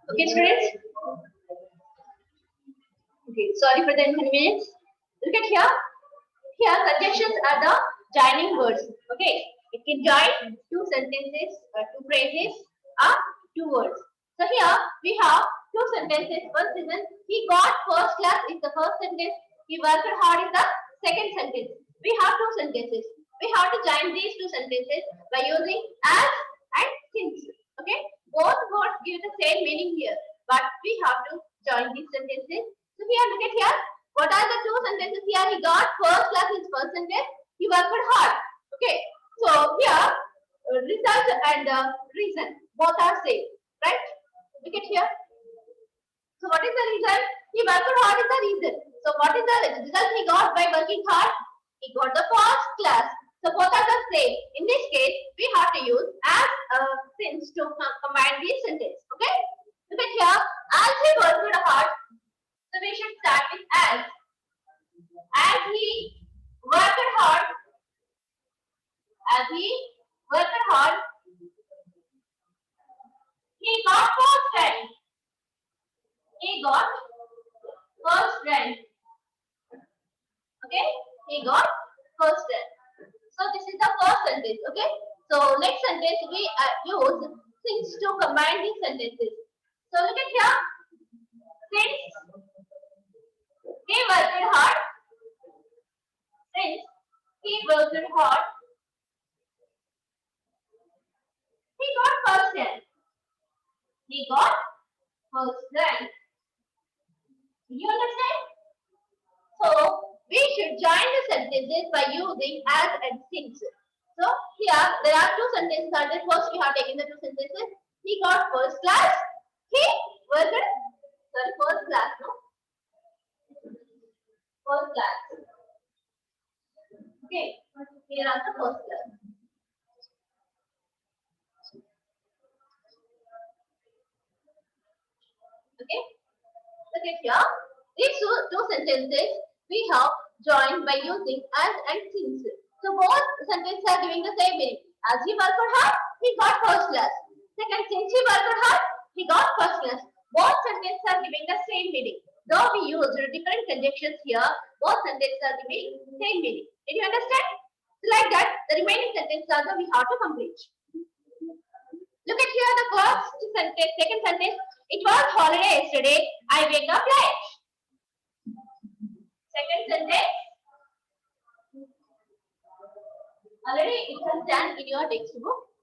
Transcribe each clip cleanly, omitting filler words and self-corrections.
Okay, students. Okay, sorry for the inconvenience. Look at here. Here, conjunctions are the joining words. Okay, it can join two sentences, two phrases, or two words. So here we have two sentences. First is he got first class is the first sentence. He worked hard is the second sentence. We have two sentences. We have to join these two sentences by using as and since. Okay, both words give the same meaning here, but we have to join these sentences. So here, look at here. What are the two sentences here? He got first class in first sentence. He worked hard. Okay. So here, result and reason both are same, right? Look at here. So what is the reason? He worked hard is the reason. So what is the result he got by working hard? He got the first class. So both are the same. In this case, we have to use as since to combine these sentences. Okay. Look at here. As he worked hard. So we should start with as. As he worked hard, as he worked hard, he got first rank. He got first rank. Okay, he got first rank. So this is the first sentence. Okay, so next sentence we use since to combine these sentences. So look at here. Since he worked hard, since he worked hard, he got first rank. He got first rank. You understand? So we should join the sentences by using as and since. So here there are two sentences. First we have taken the two sentences. He got first class. He worked first class, no? First class. Okay. Here are the first class. Okay. Look at here. These two sentences we have joined by using as and since. So both sentences are giving the same meaning. As he worked hard, he got first class. Second, since he worked hard, he got first class. Both sentences are giving the same meaning. Though we use different conjunctions here, both sentences are giving same meaning. Did you understand? So like that, the remaining sentences also we have to complete. Look at here the first sentence, second sentence. It was holiday yesterday. I wake up late. Second sentence. Already it has done in your textbook.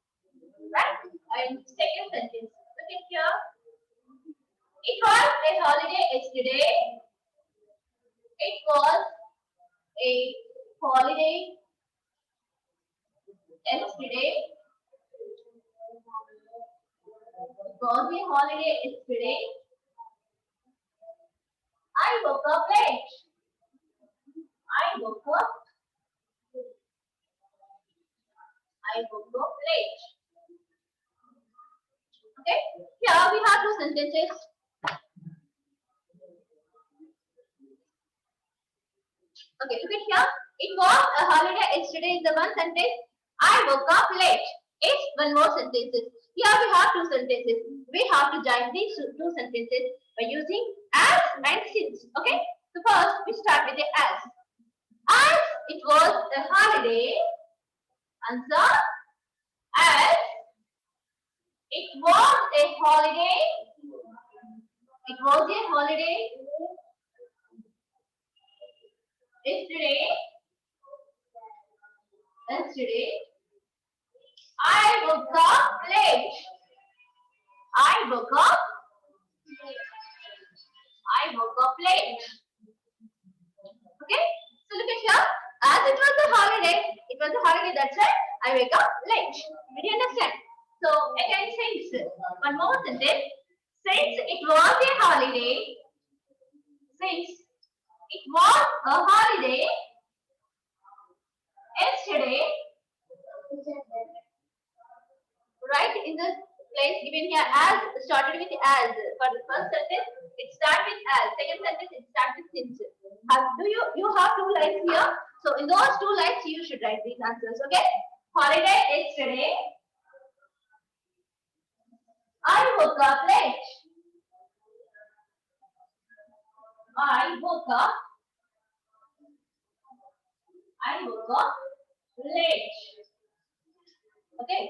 Right? And second sentence. Look at here. It was a holiday yesterday. It was a holiday yesterday. It was a holiday yesterday. I woke up late. I woke up late. Okay, here we have two sentences. Okay, look at here. It was a holiday yesterday is the one sentence. I woke up late. It's one more sentence. Here we have two sentences. We have to join these two sentences by using as and since. Okay, so first we start with the as. As it was a holiday. Answer. As it was a holiday. It was a holiday yesterday. I woke up late. I woke up late. Okay, so look at here. As it was a holiday, that's why I wake up late. Did you understand? So again, since one more sentence. Since it was a holiday, yesterday, right in the place given here as started with as. For the first sentence, it starts with as. Second sentence, it starts with since. You have two lines here. So in those two lines, you should write these answers. Okay. Holiday yesterday. I woke up late. I woke up. I woke up late. Okay.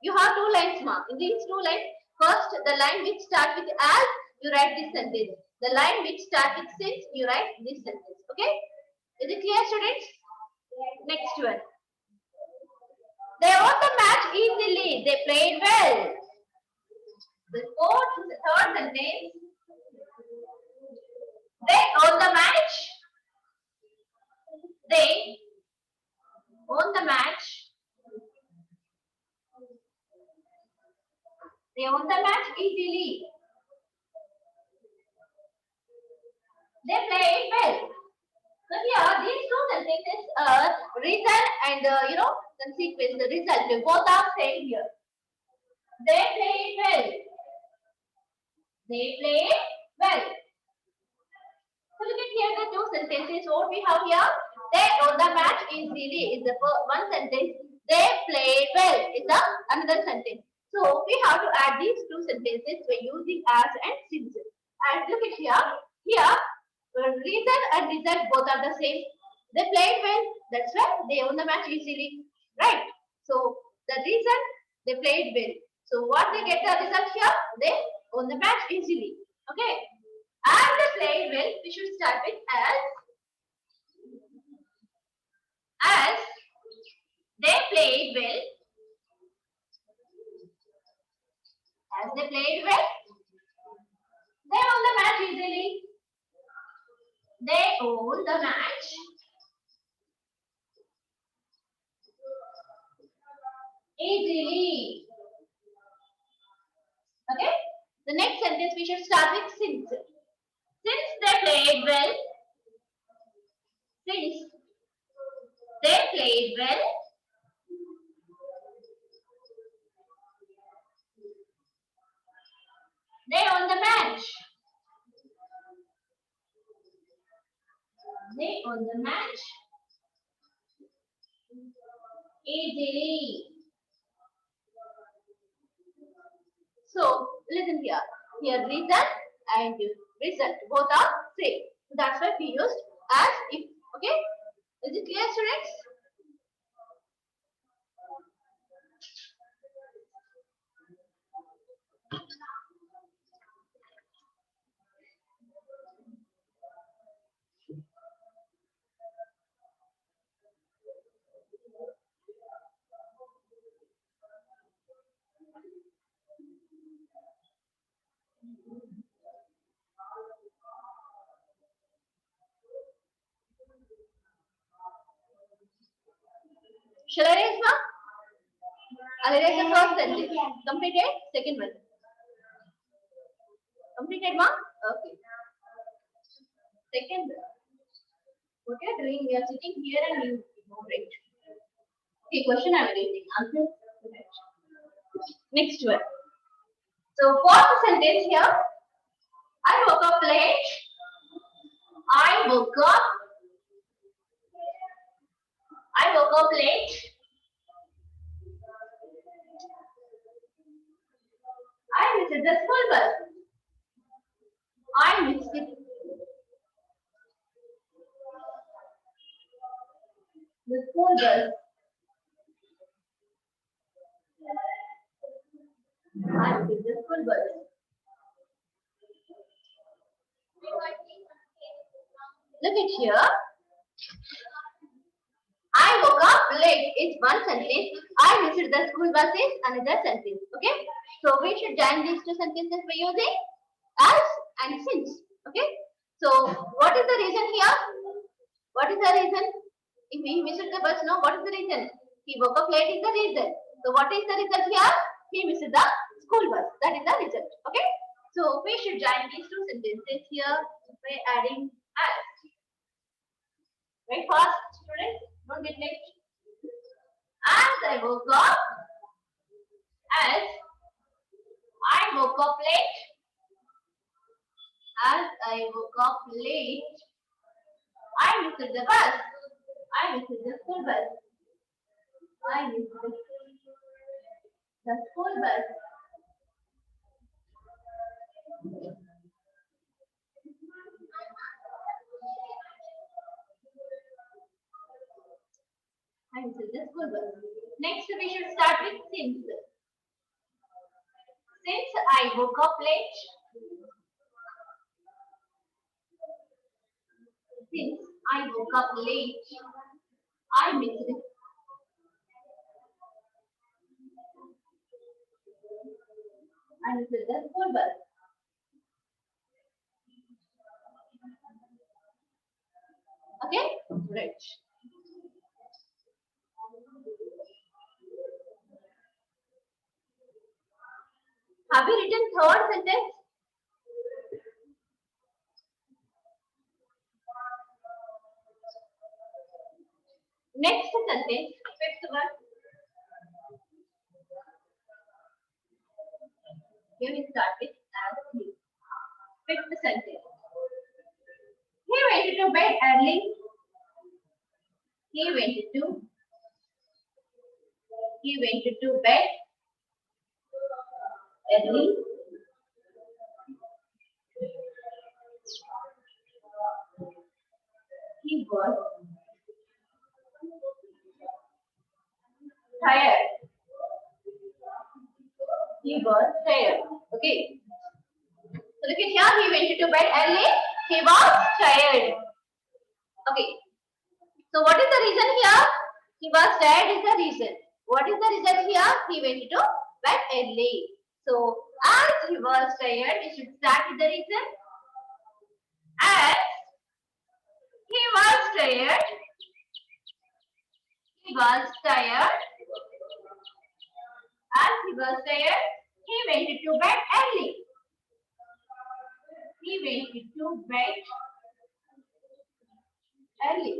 You have two lines, ma. In these two lines, first the line which starts with as, you write this sentence. The line which starts with since, you write this sentence. Okay? Is it clear, students? Next one. They won the match easily. They played well. The third sentence. They won the match. They won the match. They won the match easily. They played well. So here, these two sentences are reason and consequence. The result. They both are same here. They played well. They played well. So look at here the two sentences. What we have here? They won the match easily is the one sentence. They played well is the another sentence. So we have to add these two sentences by using as and since. And look at here. Here, reason and result both are the same. They played well. That's why they won the match easily. Right? So the reason they played well. So what they get the result here? They won the match easily. Okay. As they played well, we should start with as. As they played well. As they played well, they won the match easily. They won the match easily. Okay. The next sentence we should start with since. Since they played well. Since they played well. They won the match. They won the match easily. So listen here. Here reason and result both are same. So that's why we used as if. Okay. Is it clear, students? Shall I raise now? I'll erase the first sentence. Completed? Second one. Completed, ma? Okay. Second. What you are doing? We are sitting here and you right. Okay, question I am raising. Answer. Next one. So fourth sentence here. I woke up late. I woke up. I woke up late. I missed the school bus. I missed it. The school bus. I missed the school bus. Look at here. I woke up late is one sentence. I missed the school bus is another sentence. Okay. So we should join these two sentences by using as and since. Okay. So what is the reason here? What is the reason? If he missed the bus, no, what is the reason? He woke up late is the reason. So what is the result here? He missed the school bus. That is the result. Okay. So we should join these two sentences here by adding as. Very fast, students. Don't get late. As I woke up, as I woke up late, as I woke up late, I missed the bus. I missed the school bus. I missed the school bus. since. Since I woke up late. Since I woke up late, I missed it. I missed the school bus. Okay, right. Have you written third sentence? Next sentence, fifth one. Here we start with as you. Fifth sentence. He went to bed early. He went to bed early. He was tired. He was tired. Okay. So look at here. He went to bed early. He was tired. Okay. So what is the reason here? He was tired is the reason. What is the reason here? He went to bed early. So as he was tired, we should start with the reason. As he was tired. He was tired. As he was tired, he went to bed early. He went to bed early.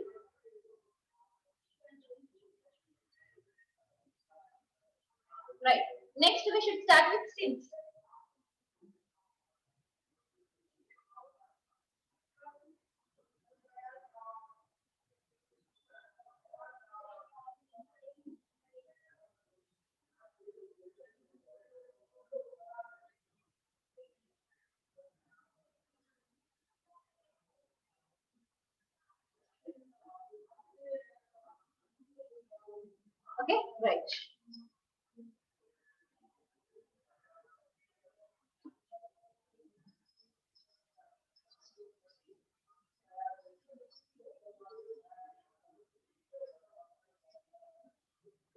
Right. Next we should start with since. Okay, right.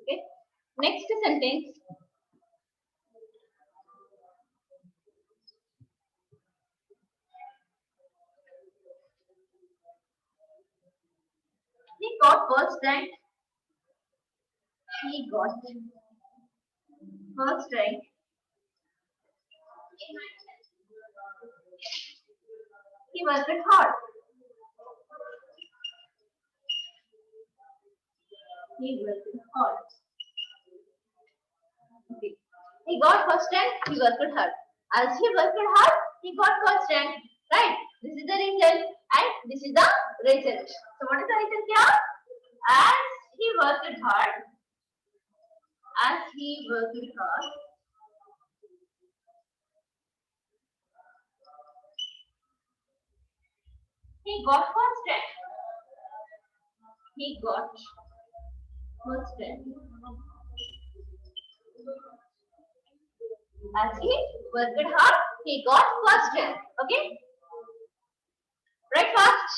Okay. Next sentence. He got first rank. He got first rank. He worked hard. He worked hard. Okay. He got first rank. He worked hard. As he worked hard, he got first rank. Right. This is the result, and this is the result. So what is the result here? As he worked hard. As he worked hard. He got first rank. He got first rank. As he worked hard, he got first rank. Okay? Right fast.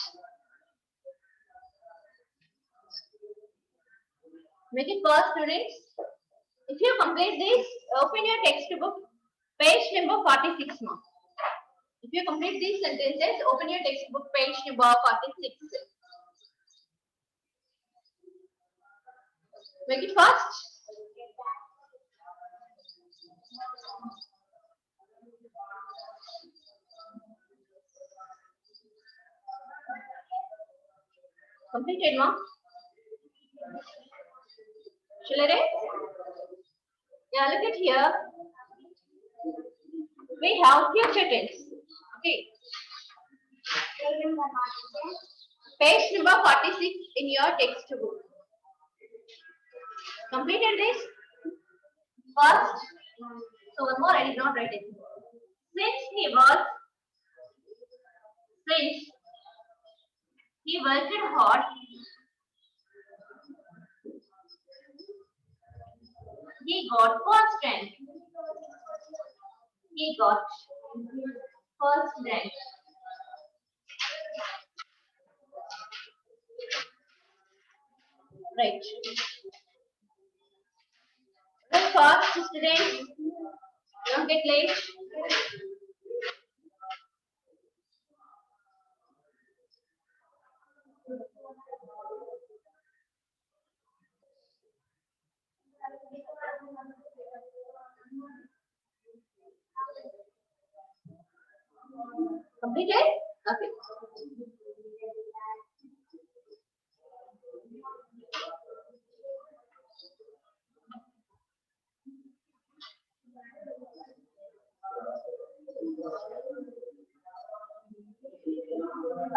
Make it fast, students. If you complete this, open your textbook, page number 46 now. If you complete these sentences, open your textbook, page number 46. Make it fast. Completed, ma'am? Shall I write? Yeah, look at here. We have future tense. Okay. Page number 46 in your textbook. Completed this? First. So one more, I did not write it. Since he worked hard, He got first rank. He got first rank. Right. The first student, don't get late. Completed? Okay.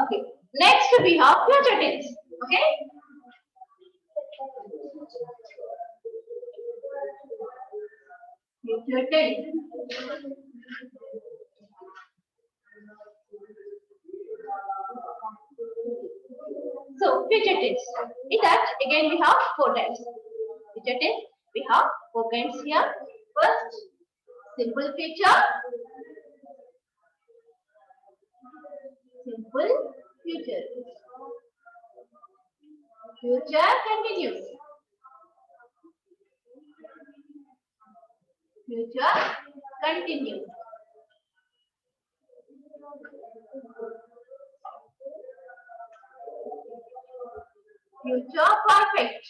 Okay. Next we have future tense. Okay. Future tense. So future tense. In that again we have four types. Future tense we have four kinds here. First, simple future. Simple future. Future continuous. Future continuous. Future perfect.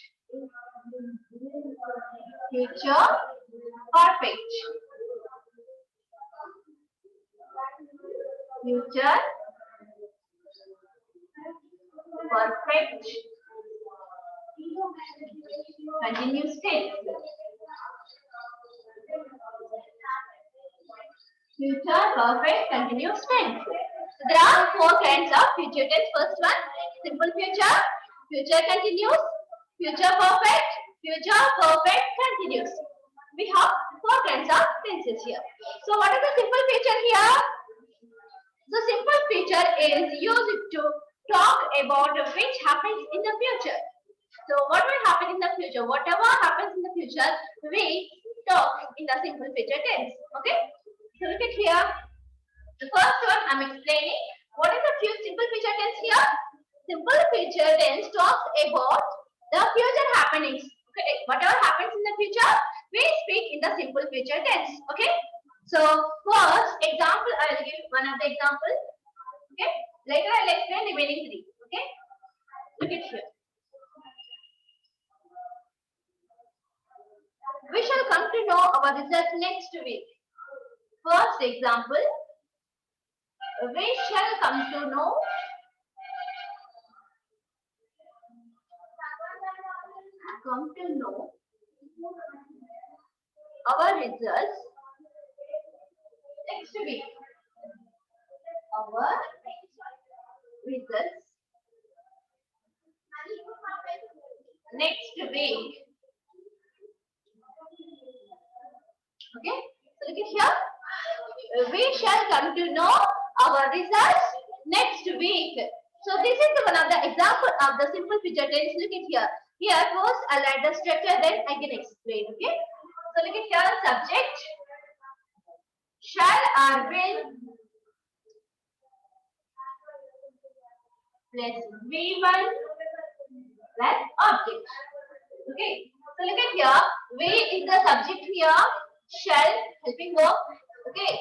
Future perfect. Future perfect. Continuous tense. Future perfect continuous tense. So there are four kinds of future tense. First one, simple future, future continuous, future perfect, future perfect continuous. We have four kinds of tenses here. So what is the simple future here? The simple future is used to talk about which happens in the future. So what will happen in the future? Whatever happens in the future, we talk in the simple future tense. Okay? So look at here. The first one I'm explaining. What is the simple future tense here? Simple future tense talks about the future happenings. Okay? Whatever happens in the future, we speak in the simple future tense. Okay? So first example, I will give one of the examples. Okay? Later I will explain remaining three. Okay? Look at here. We shall come to know our results next week. First example, we shall come to know our results next week. Our results next week. Okay, so look at here. We shall come to know our results next week. So this is one of the example of the simple future tense. Look at here. Here first I'll write the structure, then I can explain. Okay. So look at here. Subject shall or will plus V1 plus object. Okay. So look at here. V is the subject here. Shall helping verb. Okay.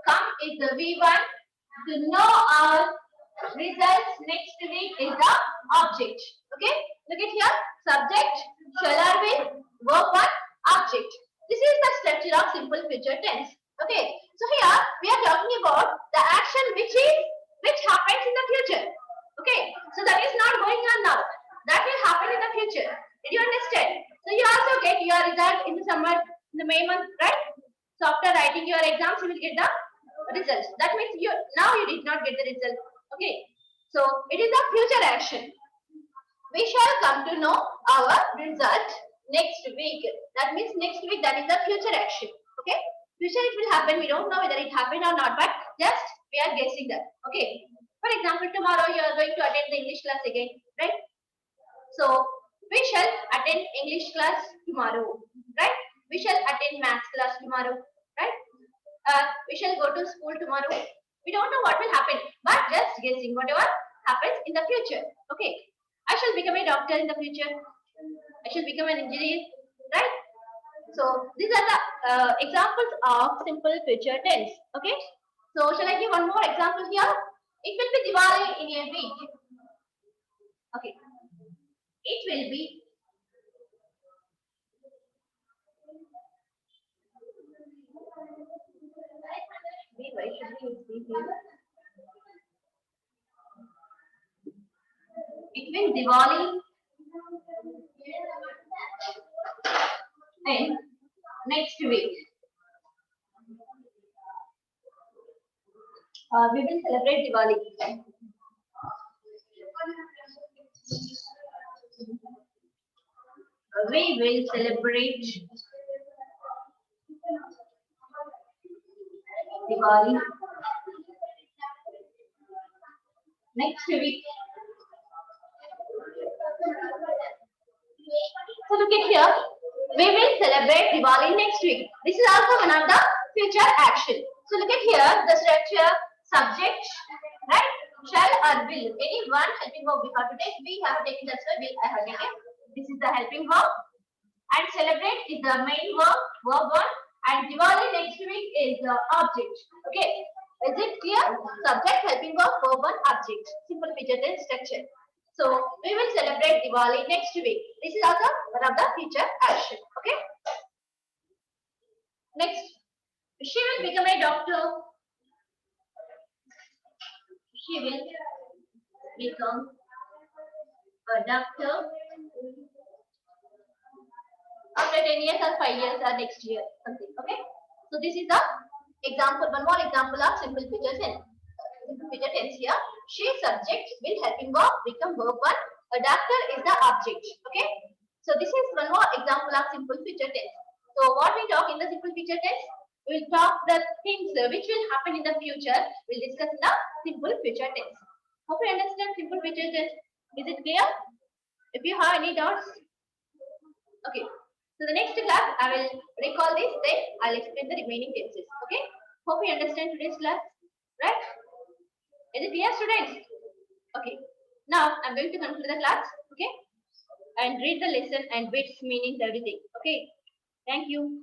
Come is the V1. To know our results next week is the object. Okay. Look at here. Subject shall or will verb 1 object. This is the structure of simple future tense. Okay. So here we are talking about the action which happens in the future. Okay. So that is not going on now. That will happen in the future. Did you understand? So you also get your result in the summer, in the May month, right? So after writing your exams, you will get the results. That means you did not get the result. Okay. So it is a future action. We shall come to know our result next week. That means next week, that is the future action. Okay. Future it will happen. We don't know whether it happened or not, but just we are guessing that. Okay. For example, tomorrow you are going to attend the English class again, right? So We shall attend English class tomorrow, right? We shall attend maths class tomorrow, right? We shall go to school tomorrow. We don't know what will happen, but just guessing whatever happens in the future. Okay. I shall become a doctor in the future. I shall become an engineer, right? So these are the examples of simple future tense. Okay. So shall I give one more example here? It will be Diwali in a week. Okay. It will be why should we use here? It will Diwali in next week. We will celebrate Diwali. We will celebrate Diwali next week. So look at here. We will celebrate Diwali next week. This is also one of the future action. So look at here the structure, subject, right? Shall or will. Any one helping verb we have to take. We have taken, that's why will I have taken. This is the helping verb. And celebrate is the main verb, verb 1. And Diwali next week is the object. Okay. Is it clear? Subject, helping verb, verb 1, object. Simple future tense structure. So we will celebrate Diwali next week. This is also one of the future action. Okay. Next, she will become a doctor. She will become a doctor after 10 years or 5 years or next year, something. Okay. So this is the example, one more example of simple future tense. Simple future tense here. She subject will helping verb become verb 1. A doctor is the object. Okay. So this is one more example of simple future tense. So what we talk in the simple future tense, we will talk the things which will happen in the future. We'll discuss in the simple future tense. Hope you understand simple future tense. Is it clear? If you have any doubts, okay. So the next class I will recall this. Then I'll explain the remaining tenses. Okay. Hope you understand today's class, right? Is it clear, students? Okay. Now I'm going to conclude the class. Okay. And read the lesson and bits, meanings, everything. Okay. Thank you.